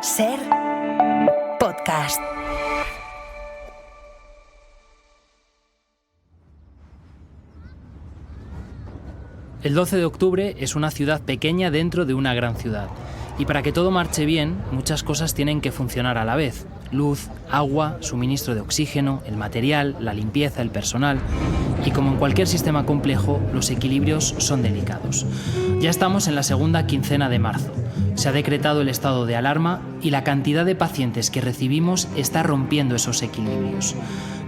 Ser podcast. El 12 de octubre es una ciudad pequeña dentro de una gran ciudad. Y para que todo marche bien, muchas cosas tienen que funcionar a la vez. Luz, agua, suministro de oxígeno, el material, la limpieza, el personal. Y como en cualquier sistema complejo, los equilibrios son delicados. Ya estamos en la segunda quincena de marzo. Se ha decretado el estado de alarma y la cantidad de pacientes que recibimos está rompiendo esos equilibrios.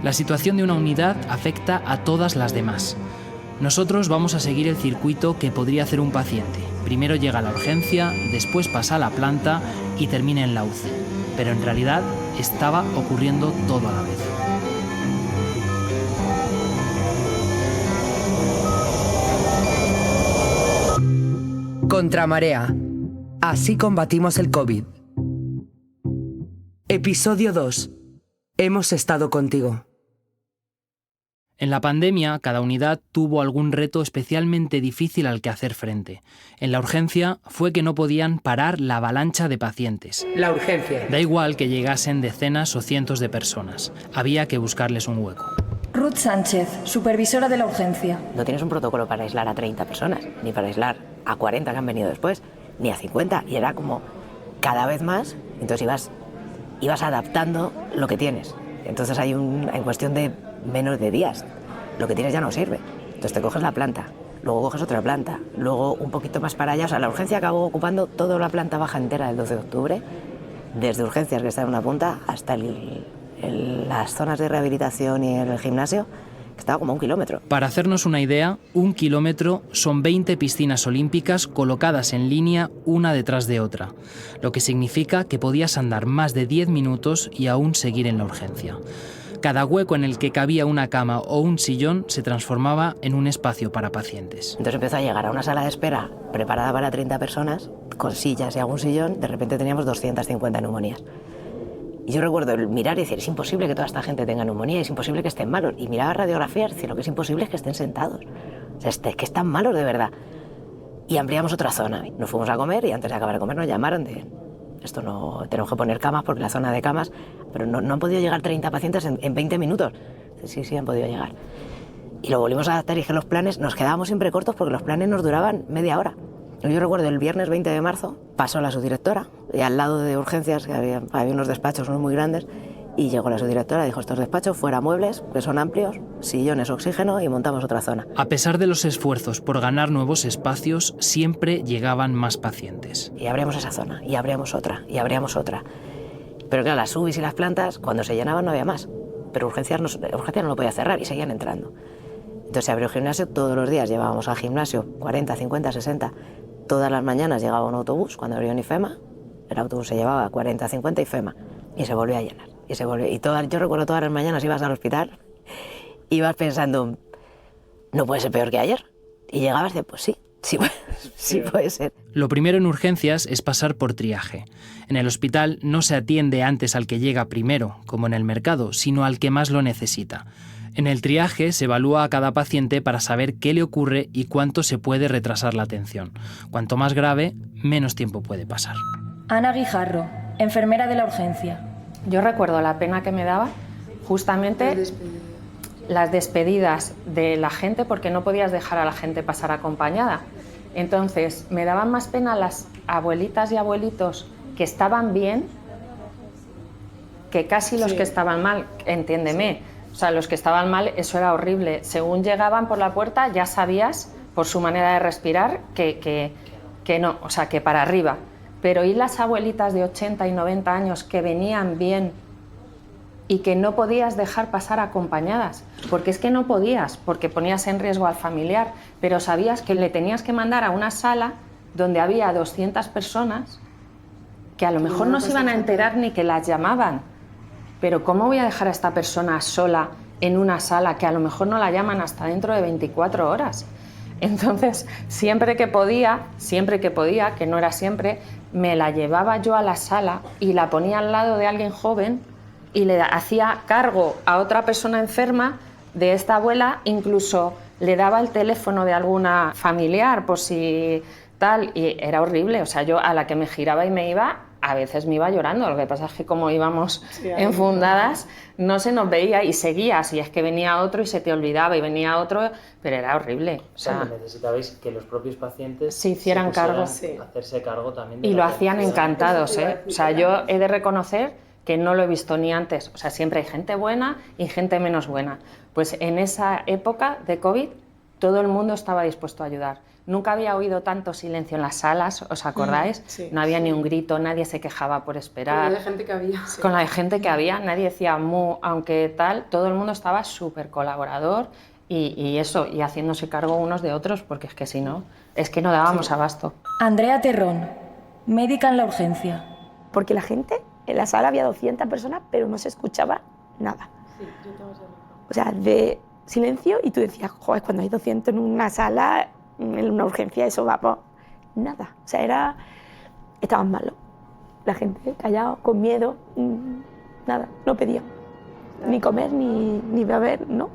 La situación de una unidad afecta a todas las demás. Nosotros vamos a seguir el circuito que podría hacer un paciente. Primero llega a la urgencia, después pasa a la planta y termina en la UCI. Pero en realidad estaba ocurriendo todo a la vez. Contramarea. Así combatimos el COVID. Episodio 2. Hemos estado contigo. En la pandemia, cada unidad tuvo algún reto especialmente difícil al que hacer frente. En la urgencia fue que no podían parar la avalancha de pacientes. La urgencia. Da igual que llegasen decenas o cientos de personas. Había que buscarles un hueco. Ruth Sánchez, supervisora de la urgencia. No tienes un protocolo para aislar a 30 personas, ni para aislar a 40 que han venido después, ni a 50. Y era como cada vez más. Entonces ibas adaptando lo que tienes. Entonces en cuestión de menos de días, lo que tienes ya no sirve. Entonces te coges la planta, luego coges otra planta, luego un poquito más para allá. O sea, la urgencia acabó ocupando toda la planta baja entera del 12 de octubre, desde urgencias, que está en una punta, hasta las zonas de rehabilitación y el gimnasio, que estaba como 1 kilómetro. Para hacernos una idea, 1 kilómetro son 20 piscinas olímpicas colocadas en línea una detrás de otra, lo que significa que podías andar más de 10 minutos y aún seguir en la urgencia. Cada hueco en el que cabía una cama o un sillón se transformaba en un espacio para pacientes. Entonces empezó a llegar a una sala de espera preparada para 30 personas, con sillas y algún sillón. De repente teníamos 250 neumonías. Y yo recuerdo el mirar y decir, es imposible que toda esta gente tenga neumonía, es imposible que estén malos. Y miraba radiografías y decir, lo que es imposible es que estén sentados. O sea, que están malos de verdad. Y ampliamos otra zona. Nos fuimos a comer y antes de acabar de comer nos llamaron de... Esto no, tenemos que poner camas porque la zona de camas, pero no han podido llegar 30 pacientes en 20 minutos. Sí, han podido llegar. Y lo volvimos a adaptar y dije, los planes nos quedábamos siempre cortos porque los planes nos duraban media hora. Yo recuerdo el viernes 20 de marzo, pasó la subdirectora y al lado de urgencias, que había unos despachos muy grandes, y llegó la subdirectora y dijo, estos despachos fuera muebles, que son amplios, sillones, oxígeno, y montamos otra zona. A pesar de los esfuerzos por ganar nuevos espacios, siempre llegaban más pacientes. Y abríamos esa zona, y abríamos otra, y abríamos otra. Pero claro, las UBIs y las plantas, cuando se llenaban no había más. Pero urgencias no lo podía cerrar y seguían entrando. Entonces se abrió el gimnasio, todos los días llevábamos al gimnasio 40, 50, 60. Todas las mañanas llegaba un autobús, cuando abrió IFEMA, el autobús se llevaba 40, 50 IFEMA, y se volvía a llenar. Yo recuerdo todas las mañanas ibas al hospital, ibas pensando, no puede ser peor que ayer. Y llegabas de, pues sí puede ser. Lo primero en urgencias es pasar por triaje. En el hospital no se atiende antes al que llega primero, como en el mercado, sino al que más lo necesita. En el triaje se evalúa a cada paciente para saber qué le ocurre y cuánto se puede retrasar la atención. Cuanto más grave, menos tiempo puede pasar. Ana Guijarro, enfermera de la urgencia. Yo recuerdo la pena que me daba justamente las despedidas de la gente, porque no podías dejar a la gente pasar acompañada. Entonces me daban más pena las abuelitas y abuelitos que estaban bien que casi los que estaban mal, entiéndeme. O sea, los que estaban mal, eso era horrible. Según llegaban por la puerta ya sabías, por su manera de respirar, que no, o sea, que para arriba. Pero ¿y las abuelitas de 80 y 90 años que venían bien y que no podías dejar pasar acompañadas? Porque es que no podías, porque ponías en riesgo al familiar, pero sabías que le tenías que mandar a una sala donde había 200 personas que a lo mejor no se iban a enterar ni que las llamaban. Pero ¿cómo voy a dejar a esta persona sola en una sala que a lo mejor no la llaman hasta dentro de 24 horas? Entonces, siempre que podía, que no era siempre, me la llevaba yo a la sala y la ponía al lado de alguien joven y le hacía cargo a otra persona enferma de esta abuela, incluso le daba el teléfono de alguna familiar por si tal, y era horrible. O sea, yo a la que me giraba y me iba, a veces me iba llorando, lo que pasa es que como íbamos enfundadas no se nos veía y seguías, y es que venía otro y se te olvidaba y venía otro, pero era horrible. O sea, necesitabais que los propios pacientes se hicieran cargo, hacerse cargo también. Y lo hacían encantados, ¿eh? O sea, yo he de reconocer que no lo he visto ni antes. O sea, siempre hay gente buena y gente menos buena. Pues en esa época de COVID todo el mundo estaba dispuesto a ayudar. Nunca había oído tanto silencio en las salas, ¿os acordáis? Sí. No había ni un grito, nadie se quejaba por esperar. Con la de gente que había. Sí. Con la de gente que había, nadie decía mu, aunque tal, todo el mundo estaba súper colaborador y eso, y haciéndose cargo unos de otros, porque es que si no, es que no dábamos abasto. Andrea Terrón, médica en la urgencia. Porque la gente, en la sala había 200 personas, pero no se escuchaba nada. Sí, yo tengo esa. O sea, de silencio, y tú decías, joder, cuando hay 200 en una sala, en una urgencia, eso va por nada. O sea, estaban malos. La gente callado, con miedo, nada, no pedían. Ni comer, ni beber, no.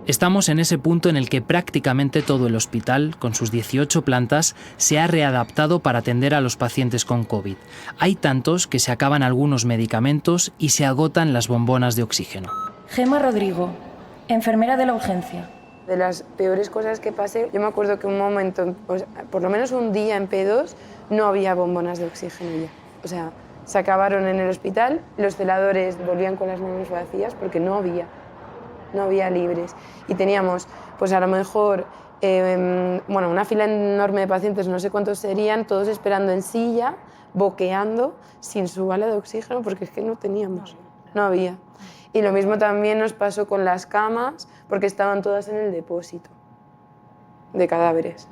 Estamos en ese punto en el que prácticamente todo el hospital, con sus 18 plantas, se ha readaptado para atender a los pacientes con COVID. Hay tantos que se acaban algunos medicamentos y se agotan las bombonas de oxígeno. Gema Rodrigo, enfermera de la urgencia. De las peores cosas que pasé, yo me acuerdo que un momento, pues, por lo menos un día en P2, no había bombonas de oxígeno ya. O sea, se acabaron en el hospital, los celadores volvían con las manos vacías porque no había libres. Y teníamos, pues a lo mejor, una fila enorme de pacientes, no sé cuántos serían, todos esperando en silla, boqueando, sin su bala de oxígeno, porque es que no teníamos, no había. Y lo mismo también nos pasó con las camas, porque estaban todas en el depósito de cadáveres.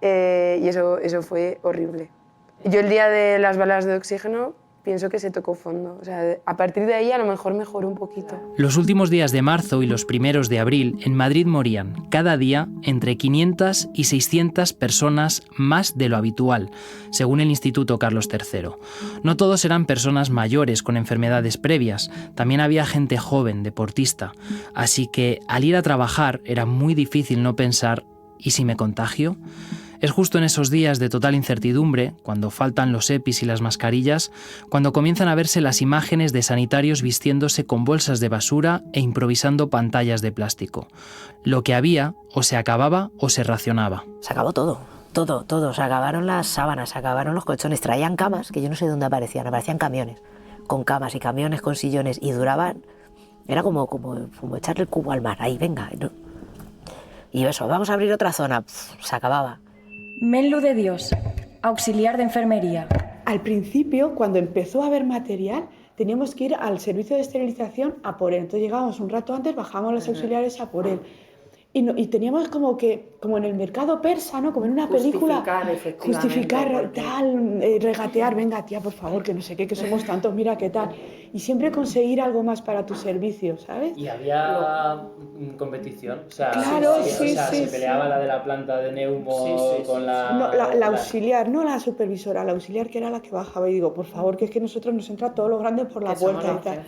Y eso fue horrible. Yo el día de las balas de oxígeno pienso que se tocó fondo. O sea, a partir de ahí a lo mejor mejoró un poquito. Los últimos días de marzo y los primeros de abril en Madrid morían cada día entre 500 y 600 personas más de lo habitual, según el Instituto Carlos III. No todos eran personas mayores con enfermedades previas, también había gente joven, deportista. Así que al ir a trabajar era muy difícil no pensar ¿y si me contagio? Es justo en esos días de total incertidumbre, cuando faltan los EPIs y las mascarillas, cuando comienzan a verse las imágenes de sanitarios vistiéndose con bolsas de basura e improvisando pantallas de plástico. Lo que había o se acababa o se racionaba. Se acabó todo. Se acabaron las sábanas, se acabaron los colchones. Traían camas, que yo no sé de dónde aparecían camiones, con camas y camiones con sillones, y duraban. Era como echarle el cubo al mar. Ahí, venga. ¿No? Y eso, vamos a abrir otra zona. Se acababa. Menlu de Dios, auxiliar de enfermería. Al principio, cuando empezó a haber material, teníamos que ir al servicio de esterilización a por él. Entonces llegábamos un rato antes, bajábamos los auxiliares a por él. Y teníamos como en el mercado persa, ¿no? Como en una película. Justificar, tal, regatear, venga tía, por favor, que no sé qué, que somos tantos, mira qué tal. Y siempre conseguir algo más para tu servicio, ¿sabes? ¿Y había competición? O sea, claro, sí. se peleaba la de la planta de neumo con la... No, la auxiliar, no la supervisora, la auxiliar que era la que bajaba. Y digo, por favor, que es que nosotros nos entra todo lo grande por la puerta y tal.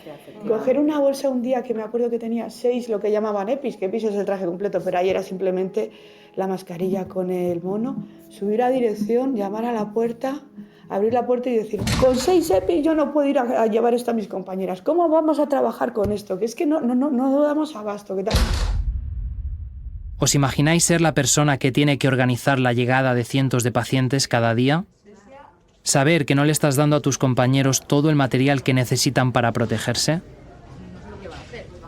Coger una bolsa un día que me acuerdo que tenía 6, lo que llamaban EPIs, que EPIs es el traje completo, pero ahí era simplemente la mascarilla con el mono, subir a dirección, llamar a la puerta, abrir la puerta y decir, con 6 EPIs yo no puedo ir a llevar esto a mis compañeras, ¿cómo vamos a trabajar con esto? Que es que no damos abasto, ¿qué tal? ¿Os imagináis ser la persona que tiene que organizar la llegada de cientos de pacientes cada día? ¿Saber que no le estás dando a tus compañeros todo el material que necesitan para protegerse?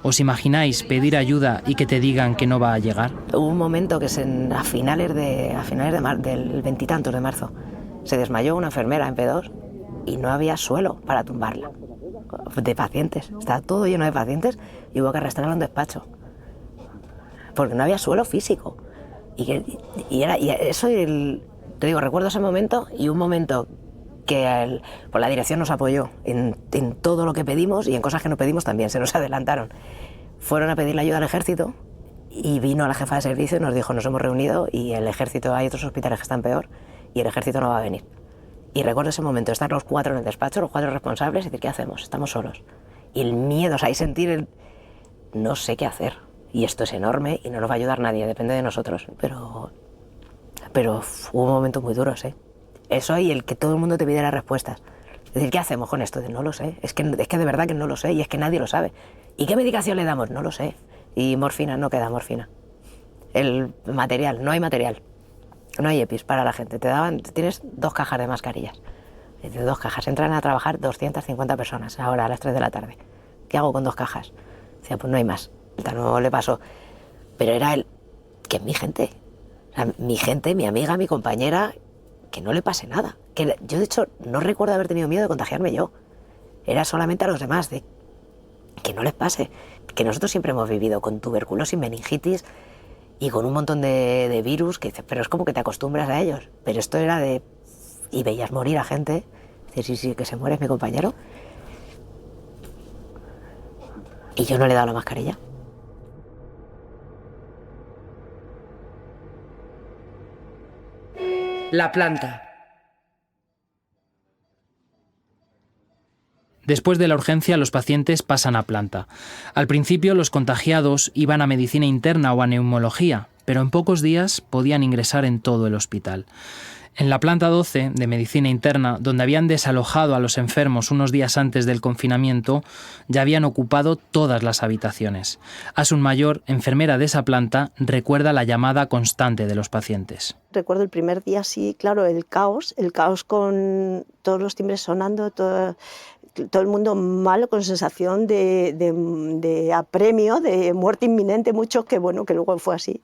¿Os imagináis pedir ayuda y que te digan que no va a llegar? Hubo un momento que a finales del 20 y tantos de marzo se desmayó una enfermera en P2 y no había suelo para tumbarla, de pacientes. Estaba todo lleno de pacientes y hubo que arrastrarla a un despacho, porque no había suelo físico. Te digo, recuerdo ese momento y un momento que pues la dirección nos apoyó en todo lo que pedimos y en cosas que no pedimos también, se nos adelantaron. Fueron a pedir la ayuda al ejército y vino la jefa de servicio y nos dijo, nos hemos reunido y el ejército, hay otros hospitales que están peor y el ejército no va a venir. Y recuerdo ese momento, estar los 4 en el despacho, los 4 responsables, y decir, ¿qué hacemos? Estamos solos. Y el miedo, o sea, y sentir no sé qué hacer. Y esto es enorme y no nos va a ayudar nadie, depende de nosotros. Pero hubo momentos muy duros, ¿eh? Eso y el que todo el mundo te pidiera respuestas. Es decir, ¿qué hacemos con esto? No lo sé. Es que de verdad que no lo sé y es que nadie lo sabe. ¿Y qué medicación le damos? No lo sé. Y morfina, no queda morfina. El material, no hay material. No hay EPIs para la gente. Tienes 2 cajas de mascarillas. 2 cajas. Entran a trabajar 250 personas ahora a las 3 de la tarde. ¿Qué hago con 2 cajas? Decía, pues no hay más. No le pasó. Pero era que es mi gente. O sea, mi gente, mi amiga, mi compañera, que no le pase nada. Yo, de hecho, no recuerdo haber tenido miedo de contagiarme yo. Era solamente a los demás, de que no les pase. Que nosotros siempre hemos vivido con tuberculosis, meningitis y con un montón de virus, que pero es como que te acostumbras a ellos. Pero esto era de... Y veías morir a gente. Dices, sí, que se muere, es mi compañero. Y yo no le he dado la mascarilla. La planta. Después de la urgencia, los pacientes pasan a planta. Al principio, los contagiados iban a medicina interna o a neumología, pero en pocos días podían ingresar en todo el hospital. En la planta 12 de medicina interna, donde habían desalojado a los enfermos unos días antes del confinamiento, ya habían ocupado todas las habitaciones. Asun Mayor, enfermera de esa planta, recuerda la llamada constante de los pacientes. Recuerdo el primer día, sí, claro, el caos con todos los timbres sonando, todo el mundo malo, con sensación de apremio, de muerte inminente, muchos que luego fue así,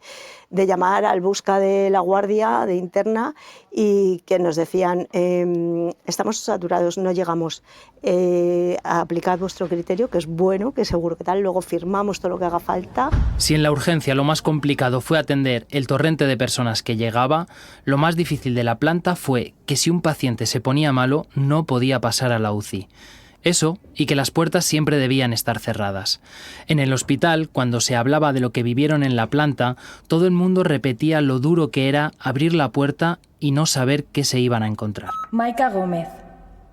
de llamar al busca de la guardia de interna y que nos decían, estamos saturados, no llegamos a aplicar vuestro criterio, que es bueno, que seguro que tal, luego firmamos todo lo que haga falta. Si en la urgencia lo más complicado fue atender el torrente de personas que llegaba, lo más difícil de la planta fue que si un paciente se ponía malo, no podía pasar a la UCI. Eso, y que las puertas siempre debían estar cerradas. En el hospital, cuando se hablaba de lo que vivieron en la planta, todo el mundo repetía lo duro que era abrir la puerta y no saber qué se iban a encontrar. Maika Gómez,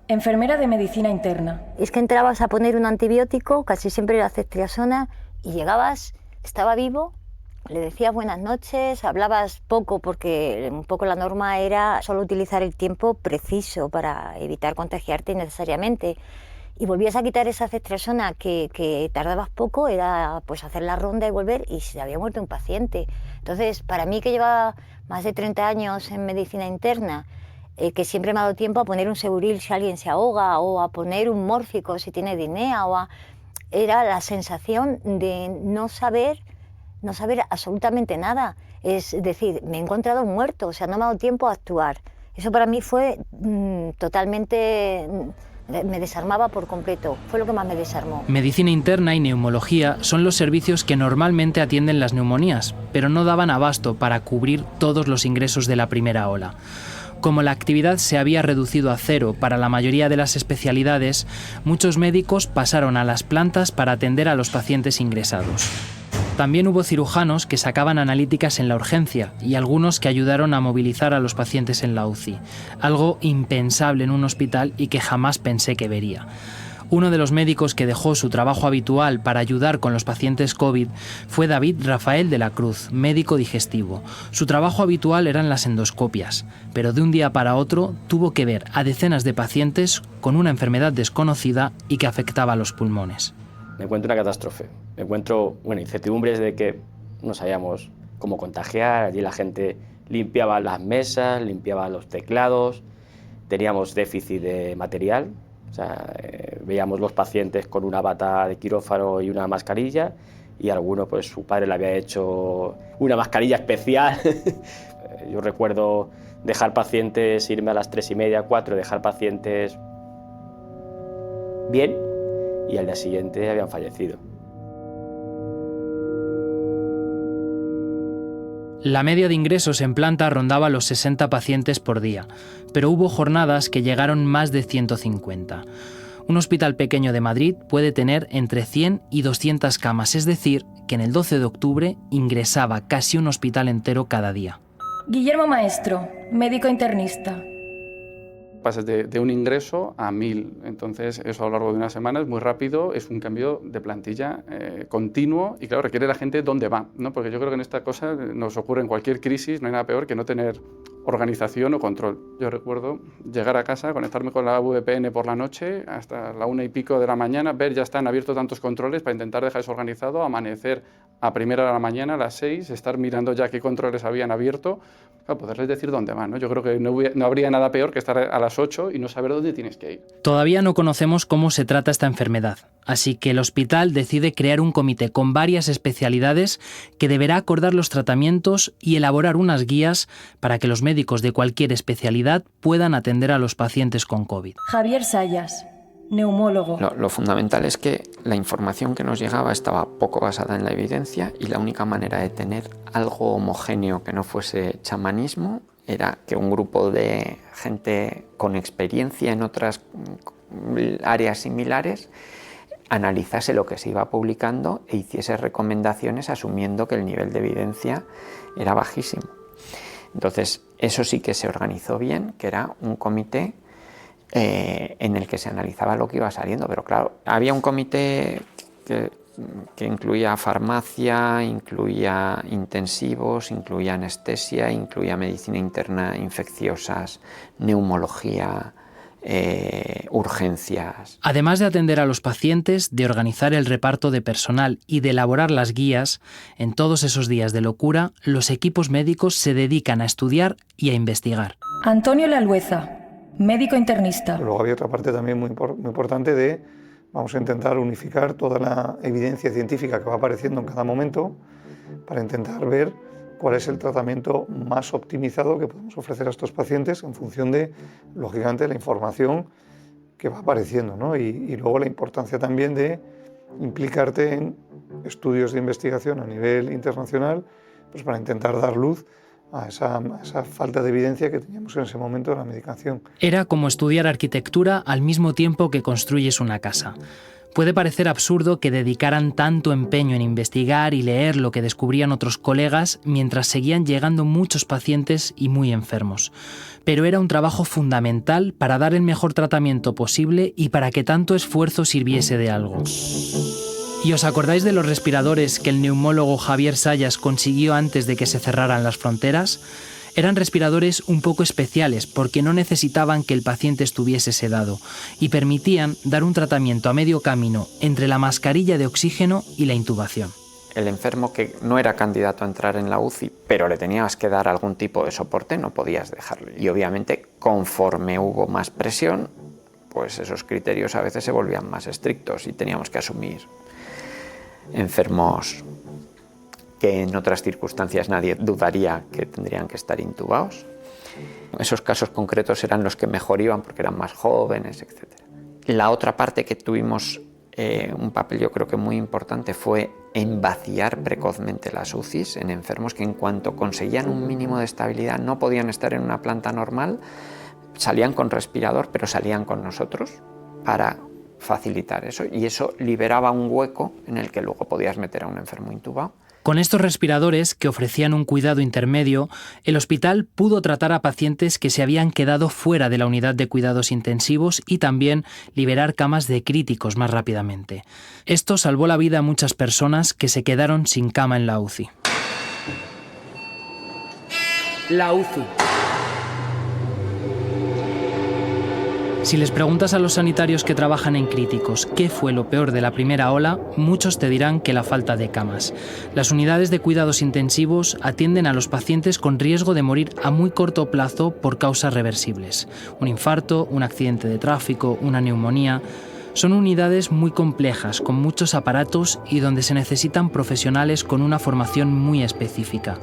enfermera de medicina interna. Es que entrabas a poner un antibiótico, casi siempre era ceftriaxona, y llegabas, estaba vivo, le decías buenas noches, hablabas poco porque un poco la norma era solo utilizar el tiempo preciso para evitar contagiarte innecesariamente. Y volvías a quitar esa ceftriaxona que tardabas poco, era pues hacer la ronda y volver, y se había muerto un paciente. Entonces, para mí, que lleva más de 30 años en medicina interna, que siempre me ha dado tiempo a poner un Seguril si alguien se ahoga, o a poner un mórfico si tiene dinea, era la sensación de no saber absolutamente nada. Es decir, me he encontrado muerto, o sea, no me ha dado tiempo a actuar. Eso para mí fue totalmente... me desarmaba por completo, fue lo que más me desarmó. Medicina interna y neumología son los servicios que normalmente atienden las neumonías, pero no daban abasto para cubrir todos los ingresos de la primera ola. Como la actividad se había reducido a 0 para la mayoría de las especialidades, muchos médicos pasaron a las plantas para atender a los pacientes ingresados. También hubo cirujanos que sacaban analíticas en la urgencia y algunos que ayudaron a movilizar a los pacientes en la UCI, algo impensable en un hospital y que jamás pensé que vería. Uno de los médicos que dejó su trabajo habitual para ayudar con los pacientes COVID fue David Rafael de la Cruz, médico digestivo. Su trabajo habitual eran las endoscopias, pero de un día para otro tuvo que ver a decenas de pacientes con una enfermedad desconocida y que afectaba a los pulmones. Me encuentro una catástrofe. Me encuentro incertidumbres de que no sabíamos cómo contagiar. Allí la gente limpiaba las mesas, limpiaba los teclados. Teníamos déficit de material. O sea, veíamos los pacientes con una bata de quirófano y una mascarilla, y alguno, pues su padre le había hecho una mascarilla especial. Yo recuerdo dejar pacientes, irme a las 3:30, 4, dejar pacientes bien, y al día siguiente habían fallecido. La media de ingresos en planta rondaba los 60 pacientes por día, pero hubo jornadas que llegaron más de 150. Un hospital pequeño de Madrid puede tener entre 100 y 200 camas, es decir, que en el 12 de octubre ingresaba casi un hospital entero cada día. Guillermo Maestro, médico internista. pasas de un ingreso a 1000. Entonces, eso a lo largo de una semana es muy rápido, es un cambio de plantilla continuo y, claro, requiere la gente dónde va, ¿no? Porque yo creo que en esta cosa nos ocurre en cualquier crisis, no hay nada peor que no tener organización o control. Yo recuerdo llegar a casa, conectarme con la VPN por la noche hasta la 1 y pico de la mañana, ver ya están abiertos tantos controles para intentar dejar eso organizado, amanecer a primera de la mañana, a las 6, estar mirando ya qué controles habían abierto, para poderles decir dónde van, ¿no? Yo creo que no habría nada peor que estar a las 8 y no saber dónde tienes que ir. Todavía no conocemos cómo se trata esta enfermedad, así que el hospital decide crear un comité con varias especialidades que deberá acordar los tratamientos y elaborar unas guías para que los médicos de cualquier especialidad puedan atender a los pacientes con COVID. Javier Sayas, neumólogo. Lo fundamental es que la información que nos llegaba estaba poco basada en la evidencia y la única manera de tener algo homogéneo que no fuese chamanismo era que un grupo de gente con experiencia en otras áreas similares analizase lo que se iba publicando e hiciese recomendaciones asumiendo que el nivel de evidencia era bajísimo. Entonces, eso sí que se organizó bien, que era un comité en el que se analizaba lo que iba saliendo, pero claro, había un comité que incluía farmacia, incluía intensivos, incluía anestesia, incluía medicina interna, infecciosas, neumología, urgencias. Además de atender a los pacientes, de organizar el reparto de personal y de elaborar las guías, en todos esos días de locura, los equipos médicos se dedican a estudiar y a investigar. Antonio Lalueza, médico internista. Luego había otra parte también muy importante de vamos a intentar unificar toda la evidencia científica que va apareciendo en cada momento para intentar ver cuál es el tratamiento más optimizado que podemos ofrecer a estos pacientes en función de, lógicamente, la información que va apareciendo, ¿no? Y luego la importancia también de implicarte en estudios de investigación a nivel internacional, pues para intentar dar luz a esa falta de evidencia que teníamos en ese momento de la medicación. Era como estudiar arquitectura al mismo tiempo que construyes una casa. Puede parecer absurdo que dedicaran tanto empeño en investigar y leer lo que descubrían otros colegas mientras seguían llegando muchos pacientes y muy enfermos. Pero era un trabajo fundamental para dar el mejor tratamiento posible y para que tanto esfuerzo sirviese de algo. ¿Y os acordáis de los respiradores que el neumólogo Javier Sayas consiguió antes de que se cerraran las fronteras? Eran respiradores un poco especiales porque no necesitaban que el paciente estuviese sedado y permitían dar un tratamiento a medio camino entre la mascarilla de oxígeno y la intubación. El enfermo que no era candidato a entrar en la UCI, pero le tenías que dar algún tipo de soporte, no podías dejarlo. Y obviamente, conforme hubo más presión, pues esos criterios a veces se volvían más estrictos y teníamos que asumir enfermos que en otras circunstancias nadie dudaría que tendrían que estar intubados. Esos casos concretos eran los que mejor iban porque eran más jóvenes, etc. La otra parte que tuvimos un papel yo creo que muy importante fue en vaciar precozmente las UCIs en enfermos que en cuanto conseguían un mínimo de estabilidad no podían estar en una planta normal, salían con respirador pero salían con nosotros para facilitar eso y eso liberaba un hueco en el que luego podías meter a un enfermo intubado. Con estos respiradores, que ofrecían un cuidado intermedio, el hospital pudo tratar a pacientes que se habían quedado fuera de la unidad de cuidados intensivos y también liberar camas de críticos más rápidamente. Esto salvó la vida a muchas personas que se quedaron sin cama en la UCI. La UCI. Si les preguntas a los sanitarios que trabajan en críticos qué fue lo peor de la primera ola, muchos te dirán que la falta de camas. Las unidades de cuidados intensivos atienden a los pacientes con riesgo de morir a muy corto plazo por causas reversibles. Un infarto, un accidente de tráfico, una neumonía. Son unidades muy complejas, con muchos aparatos y donde se necesitan profesionales con una formación muy específica.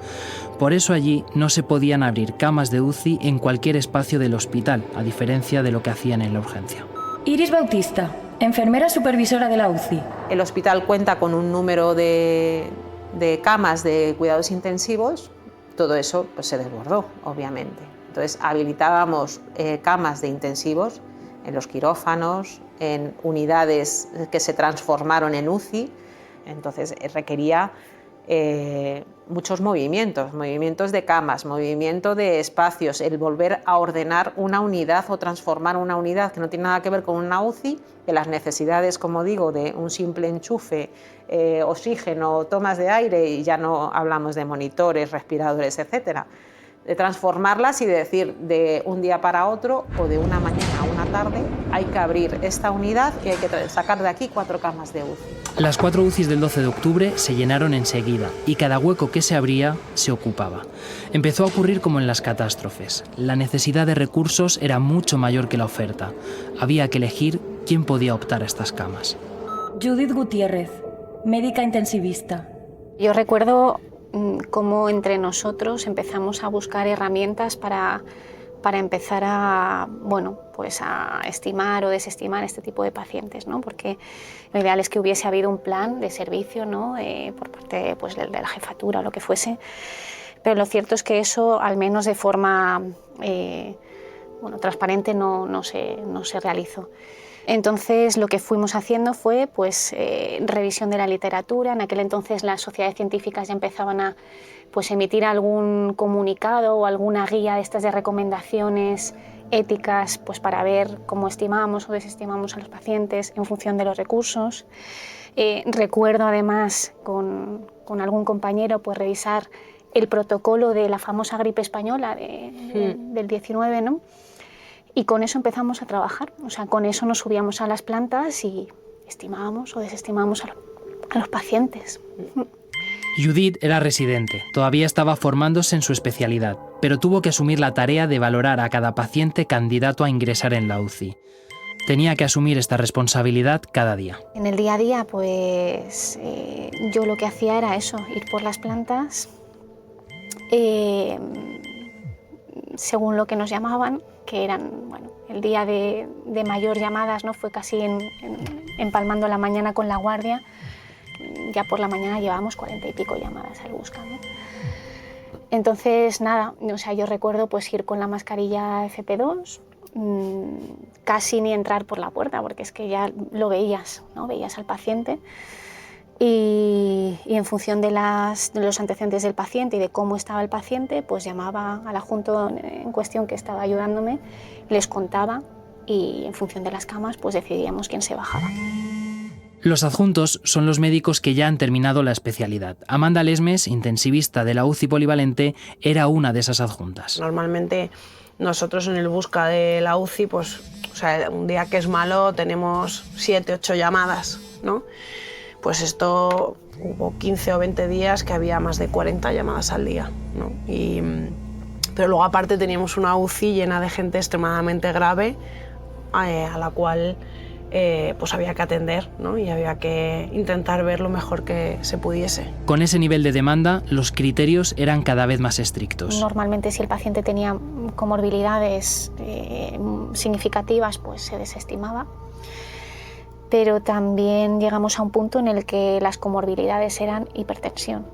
Por eso allí no se podían abrir camas de UCI en cualquier espacio del hospital, a diferencia de lo que hacían en la urgencia. Iris Bautista, enfermera supervisora de la UCI. El hospital cuenta con un número de camas de cuidados intensivos, todo eso pues, se desbordó, obviamente. Entonces habilitábamos camas de intensivos en los quirófanos, en unidades que se transformaron en UCI, entonces requería muchos movimientos de camas, movimiento de espacios, el volver a ordenar una unidad o transformar una unidad que no tiene nada que ver con una UCI, que las necesidades, como digo, de un simple enchufe, oxígeno, tomas de aire, y ya no hablamos de monitores, respiradores, etcétera, de transformarlas y de decir de un día para otro o de una mañana a una tarde hay que abrir esta unidad y hay que sacar de aquí 4 camas de UCI. Las 4 UCIs del 12 de octubre se llenaron enseguida y cada hueco que se abría se ocupaba. Empezó a ocurrir como en las catástrofes. La necesidad de recursos era mucho mayor que la oferta. Había que elegir quién podía optar a estas camas. Judith Gutiérrez, médica intensivista. Yo recuerdo cómo entre nosotros empezamos a buscar herramientas para empezar a, bueno, pues a estimar o desestimar este tipo de pacientes, ¿no? Porque lo ideal es que hubiese habido un plan de servicio, ¿no? Por parte pues, de la jefatura o lo que fuese, pero lo cierto es que eso, al menos de forma transparente, no se realizó. Entonces lo que fuimos haciendo fue pues, revisión de la literatura. En aquel entonces las sociedades científicas ya empezaban a pues, emitir algún comunicado o alguna guía de estas de recomendaciones éticas pues, para ver cómo estimamos o desestimamos a los pacientes en función de los recursos. Recuerdo además con algún compañero pues, revisar el protocolo de la famosa gripe española del 19, ¿no? Y con eso empezamos a trabajar, o sea, con eso nos subíamos a las plantas y estimábamos o desestimábamos a los pacientes. Judith era residente, todavía estaba formándose en su especialidad, pero tuvo que asumir la tarea de valorar a cada paciente candidato a ingresar en la UCI. Tenía que asumir esta responsabilidad cada día. En el día a día, pues yo lo que hacía era eso, ir por las plantas, según lo que nos llamaban, que eran, bueno, el día de mayor llamadas, ¿no? Fue casi empalmando la mañana con la guardia. Ya por la mañana llevábamos 40 y pico llamadas al busca, ¿no? Entonces, nada, o sea, yo recuerdo pues ir con la mascarilla FP2, casi ni entrar por la puerta, porque es que ya lo veías, ¿no? Veías al paciente. Y en función de los antecedentes del paciente y de cómo estaba el paciente, pues llamaba al adjunto en cuestión que estaba ayudándome, les contaba y en función de las camas pues decidíamos quién se bajaba. Los adjuntos son los médicos que ya han terminado la especialidad. Amanda Lesmes, intensivista de la UCI polivalente, era una de esas adjuntas. Normalmente nosotros en el busca de la UCI, pues, o sea, un día que es malo tenemos 7, 8 llamadas, ¿no? Pues esto hubo 15 o 20 días que había más de 40 llamadas al día, ¿no? Pero luego aparte teníamos una UCI llena de gente extremadamente grave a la cual pues había que atender, ¿no? Y había que intentar ver lo mejor que se pudiese. Con ese nivel de demanda, los criterios eran cada vez más estrictos. Normalmente si el paciente tenía comorbilidades significativas, pues se desestimaba. Pero también llegamos a un punto en el que las comorbilidades eran hipertensión.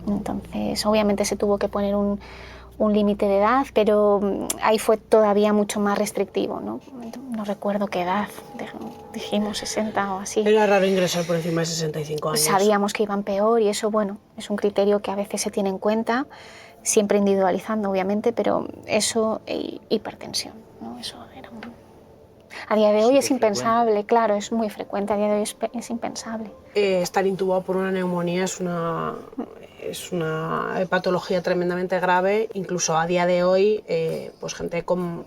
Entonces, obviamente se tuvo que poner un límite de edad, pero ahí fue todavía mucho más restrictivo, ¿no? No recuerdo qué edad, dijimos 60 o así. Era raro ingresar por encima de 65 años. Sabíamos que iban peor y eso, bueno, es un criterio que a veces se tiene en cuenta, siempre individualizando, obviamente, pero eso e hipertensión, ¿no? Eso era muy... A día de hoy es impensable, claro, es muy frecuente, a día de hoy es impensable. Estar intubado por una neumonía es una patología tremendamente grave, incluso a día de hoy, pues gente con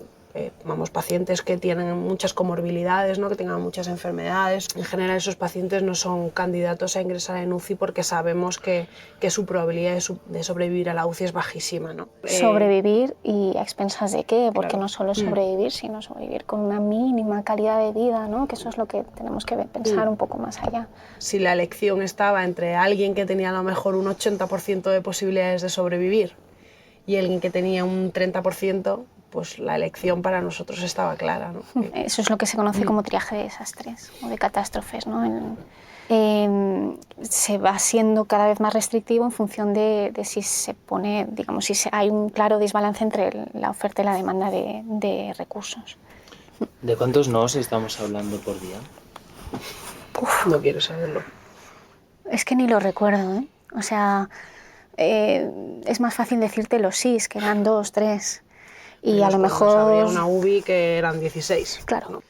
pacientes que tienen muchas comorbilidades, ¿no? Que tengan muchas enfermedades. En general esos pacientes no son candidatos a ingresar en UCI porque sabemos que su probabilidad de sobrevivir a la UCI es bajísima, ¿no? Sobrevivir y a expensas de qué, porque claro, no solo sobrevivir, sino sobrevivir con una mínima calidad de vida, ¿no? Que eso es lo que tenemos que pensar un poco más allá. Si la elección estaba entre alguien que tenía a lo mejor un 80% de posibilidades de sobrevivir y alguien que tenía un 30%, pues la elección para nosotros estaba clara, ¿no? Eso es lo que se conoce como triaje de desastres o de catástrofes, ¿no? Se va siendo cada vez más restrictivo en función de si se pone, digamos, si hay un claro desbalance entre la oferta y la demanda de recursos. ¿De cuántos nos estamos hablando por día? No quiero saberlo. Es que ni lo recuerdo, ¿eh? O sea, es más fácil decirte los sís, que eran 2, 3. Y a lo mejor... Habría una UBI que eran 16. Claro. ¿no?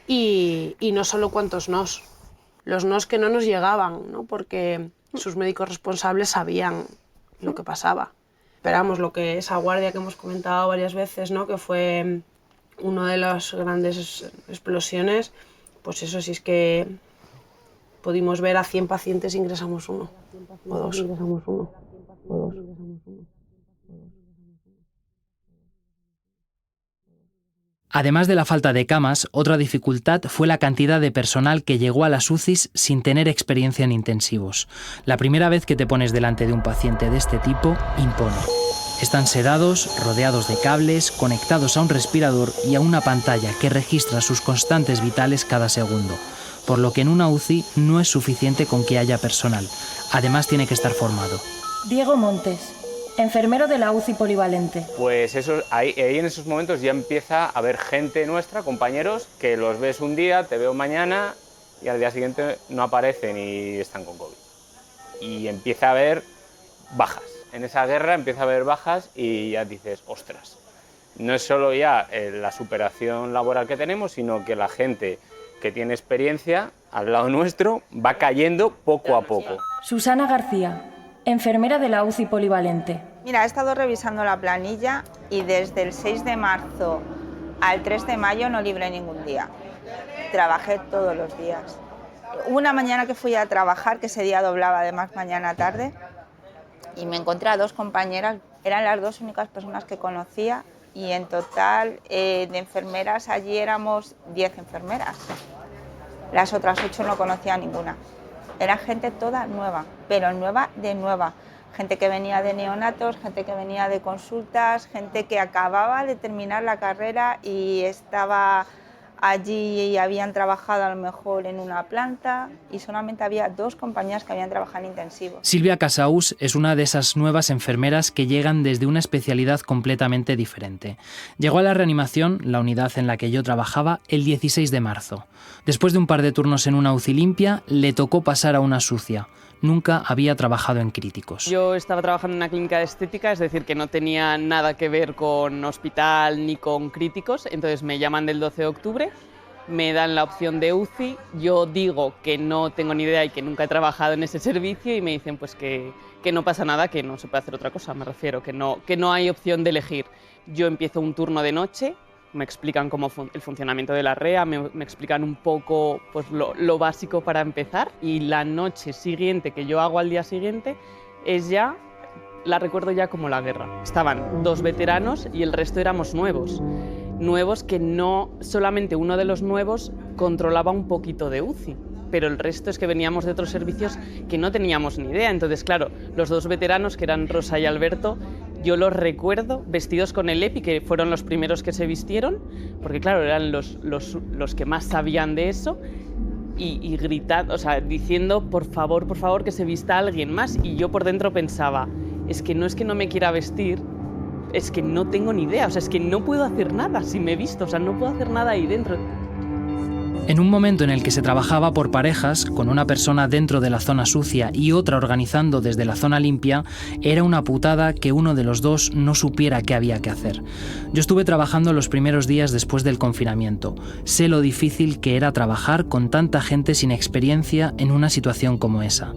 Y no solo cuántos nos. Los nos que no nos llegaban, ¿no? Porque sus médicos responsables sabían lo que pasaba. Esperamos lo que esa guardia que hemos comentado varias veces, ¿no? Que fue una de las grandes explosiones, pues eso, si es que pudimos ver a 100 pacientes, ingresamos 1 o 2. Además de la falta de camas, otra dificultad fue la cantidad de personal que llegó a las UCIs sin tener experiencia en intensivos. La primera vez que te pones delante de un paciente de este tipo, impone. Están sedados, rodeados de cables, conectados a un respirador y a una pantalla que registra sus constantes vitales cada segundo, por lo que en una UCI no es suficiente con que haya personal. Además tiene que estar formado. Diego Montes, enfermero de la UCI polivalente. Pues ahí en esos momentos ya empieza a haber gente nuestra, compañeros, que los ves un día, te veo mañana y al día siguiente no aparecen y están con COVID. Y empieza a haber bajas. En esa guerra empieza a haber bajas y ya dices, ostras, no es solo ya la superación laboral que tenemos, sino que la gente que tiene experiencia al lado nuestro va cayendo poco a poco. Susana García, enfermera de la UCI polivalente. Mira, he estado revisando la planilla y desde el 6 de marzo al 3 de mayo no libré ningún día. Trabajé todos los días. Una mañana que fui a trabajar, que ese día doblaba además mañana-tarde, y me encontré a 2 compañeras, eran las 2 únicas personas que conocía, y en total de enfermeras allí éramos 10 enfermeras. Las otras 8 no conocía ninguna. Era gente toda nueva, pero nueva de nueva. Gente que venía de neonatos, gente que venía de consultas, gente que acababa de terminar la carrera y estaba allí y habían trabajado a lo mejor en una planta y solamente había 2 compañeras que habían trabajado en intensivos. Silvia Casaús es una de esas nuevas enfermeras que llegan desde una especialidad completamente diferente. Llegó a la reanimación, la unidad en la que yo trabajaba, el 16 de marzo. Después de un par de turnos en una UCI limpia, le tocó pasar a una sucia. Nunca había trabajado en críticos. Yo estaba trabajando en una clínica de estética, es decir, que no tenía nada que ver con hospital ni con críticos, entonces me llaman del 12 de octubre, me dan la opción de UCI, yo digo que no tengo ni idea y que nunca he trabajado en ese servicio y me dicen pues que no pasa nada, que no se puede hacer otra cosa, me refiero, que no hay opción de elegir. Yo empiezo un turno de noche, me explican cómo el funcionamiento de la REA, me explican un poco pues, lo básico para empezar y la noche siguiente que yo hago al día siguiente la recuerdo ya como la guerra. Estaban 2 veteranos y el resto éramos nuevos. Nuevos que no, solamente uno de los nuevos controlaba un poquito de UCI, pero el resto es que veníamos de otros servicios que no teníamos ni idea. Entonces, claro, los 2 veteranos, que eran Rosa y Alberto, yo los recuerdo vestidos con el EPI, que fueron los primeros que se vistieron, porque claro, eran los que más sabían de eso, y gritando, o sea, diciendo, por favor, que se vista alguien más. Y yo por dentro pensaba, es que no me quiera vestir, es que no tengo ni idea, o sea, es que no puedo hacer nada si me he visto, o sea, no puedo hacer nada ahí dentro. En un momento en el que se trabajaba por parejas, con una persona dentro de la zona sucia y otra organizando desde la zona limpia, era una putada que uno de los 2 no supiera qué había que hacer. Yo estuve trabajando los primeros días después del confinamiento. Sé lo difícil que era trabajar con tanta gente sin experiencia en una situación como esa.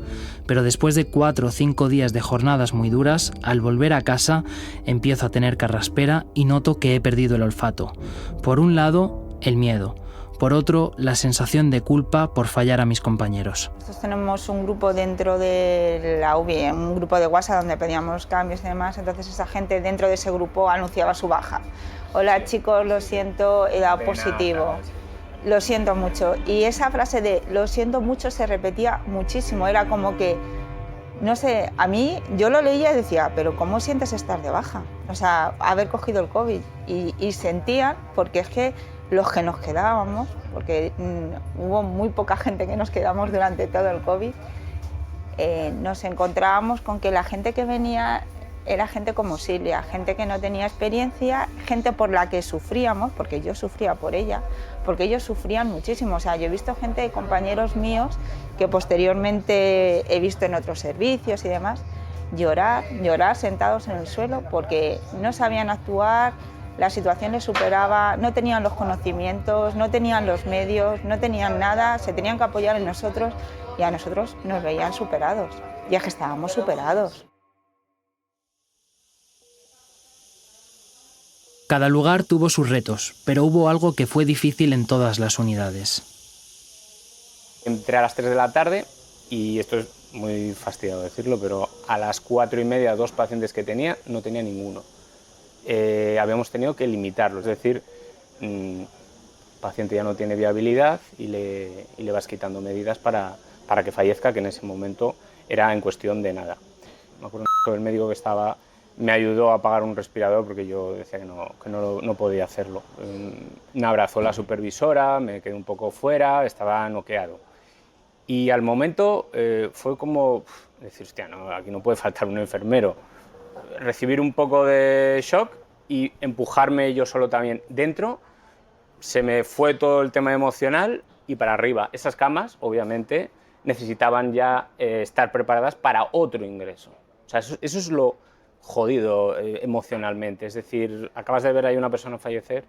Pero después de 4 o 5 días de jornadas muy duras, al volver a casa, empiezo a tener carraspera y noto que he perdido el olfato. Por un lado, el miedo. Por otro, la sensación de culpa por fallar a mis compañeros. Nosotros tenemos un grupo dentro de la UBI, un grupo de WhatsApp donde pedíamos cambios y demás, entonces esa gente dentro de ese grupo anunciaba su baja. Hola chicos, lo siento, he dado positivo, lo siento mucho. Y esa frase de lo siento mucho se repetía muchísimo, era como que, no sé, a mí yo lo leía y decía, pero ¿cómo sientes estar de baja? O sea, haber cogido el COVID y sentían, porque es que los que nos quedábamos, porque hubo muy poca gente que nos quedamos durante todo el COVID, nos encontrábamos con que la gente que venía era gente como Silvia, gente que no tenía experiencia, gente por la que sufríamos, porque yo sufría por ella, porque ellos sufrían muchísimo. O sea, yo he visto gente, compañeros míos, que posteriormente he visto en otros servicios y demás, llorar sentados en el suelo porque no sabían actuar, la situación les superaba, no tenían los conocimientos, no tenían los medios, no tenían nada, se tenían que apoyar en nosotros y a nosotros nos veían superados, ya que estábamos superados. Cada lugar tuvo sus retos, pero hubo algo que fue difícil en todas las unidades. Entré a las 3 de la tarde y esto es muy fastidiado decirlo, pero a las 4:30 2 pacientes que tenía no tenía ninguno. Habíamos tenido que limitarlo, es decir, el paciente ya no tiene viabilidad y le vas quitando medidas para que fallezca, que en ese momento era en cuestión de nada. Me acuerdo que el médico que estaba me ayudó a apagar un respirador porque yo decía que no podía hacerlo. Me abrazó la supervisora, me quedé un poco fuera, estaba noqueado. Y al momento fue como decir, hostia, no, aquí no puede faltar un enfermero. Recibir un poco de shock y empujarme yo solo también dentro. Se me fue todo el tema emocional y para arriba. Esas camas, obviamente, necesitaban ya estar preparadas para otro ingreso. O sea, eso es lo jodido emocionalmente. Es decir, acabas de ver ahí una persona fallecer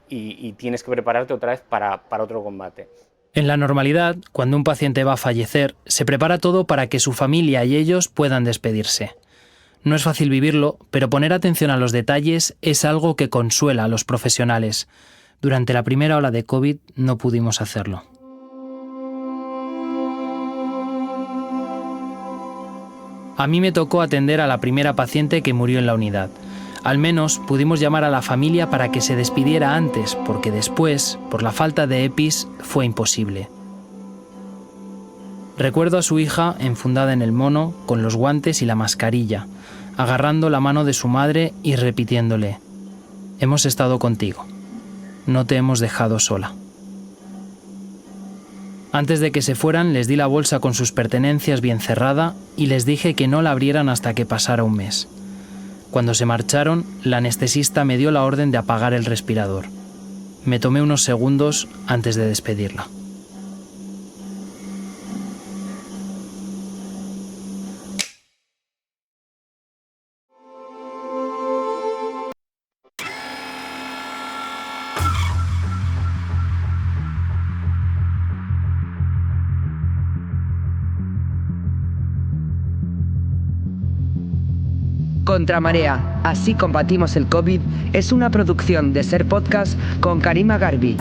y tienes que prepararte otra vez para otro combate. En la normalidad, cuando un paciente va a fallecer, se prepara todo para que su familia y ellos puedan despedirse. No es fácil vivirlo, pero poner atención a los detalles es algo que consuela a los profesionales. Durante la primera ola de COVID no pudimos hacerlo. A mí me tocó atender a la primera paciente que murió en la unidad. Al menos pudimos llamar a la familia para que se despidiera antes, porque después, por la falta de EPIs, fue imposible. Recuerdo a su hija enfundada en el mono, con los guantes y la mascarilla, agarrando la mano de su madre y repitiéndole: «Hemos estado contigo. No te hemos dejado sola». Antes de que se fueran, les di la bolsa con sus pertenencias bien cerrada y les dije que no la abrieran hasta que pasara un mes. Cuando se marcharon, la anestesista me dio la orden de apagar el respirador. Me tomé unos segundos antes de despedirla. Contramarea, así combatimos el COVID, es una producción de Ser Podcast con Karima Garbi.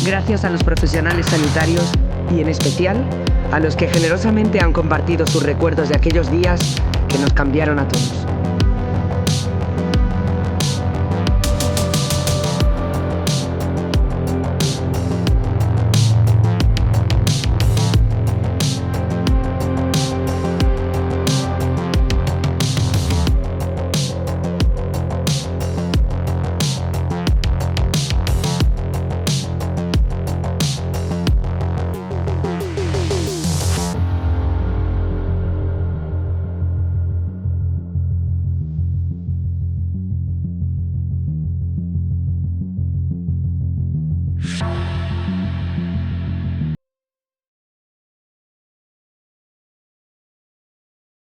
Gracias a los profesionales sanitarios y en especial a los que generosamente han compartido sus recuerdos de aquellos días que nos cambiaron a todos.